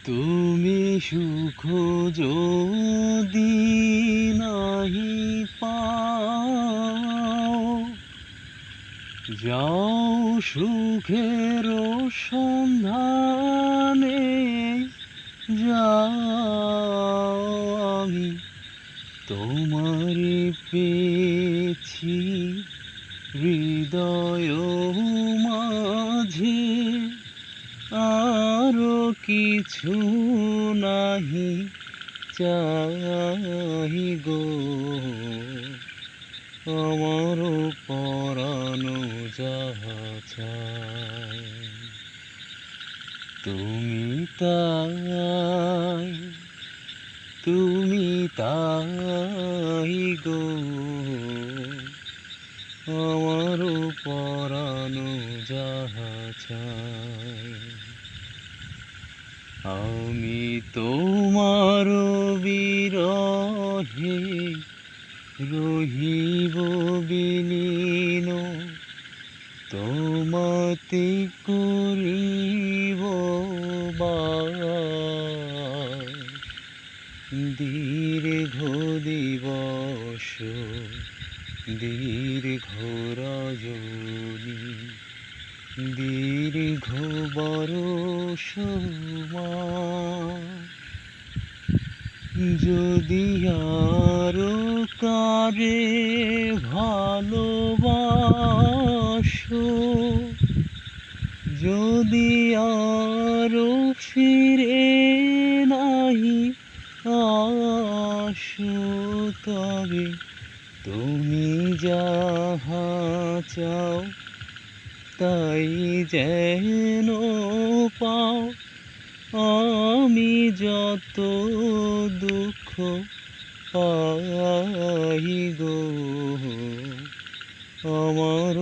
তুমি সুখ যদি নাহি পাও, যাও সুখের সন্ধানে, যাও আমি তোমারে পেয়েছি হৃদয় মাঝে, আরো কিছু নাহি চাহি গো, আমার পরানো যাহা চায়। তুমি তাই, তুমি তাই গো, আমার পরানো যাহা চায়। আমি তোমার বিরহে রহিব বিলীন, তোমাতে করিব বাস, দীর্ঘ দিবস দীর্ঘ রজনী, দীর্ঘ বরষ মাস। যদি আরো কারে ভালোবাসো, যদি আরো ফিরে নাহি আসো, তবে তুমি যাহা চাও তাই যেন পাও। আমি যত দুঃখ পাই গো, আমার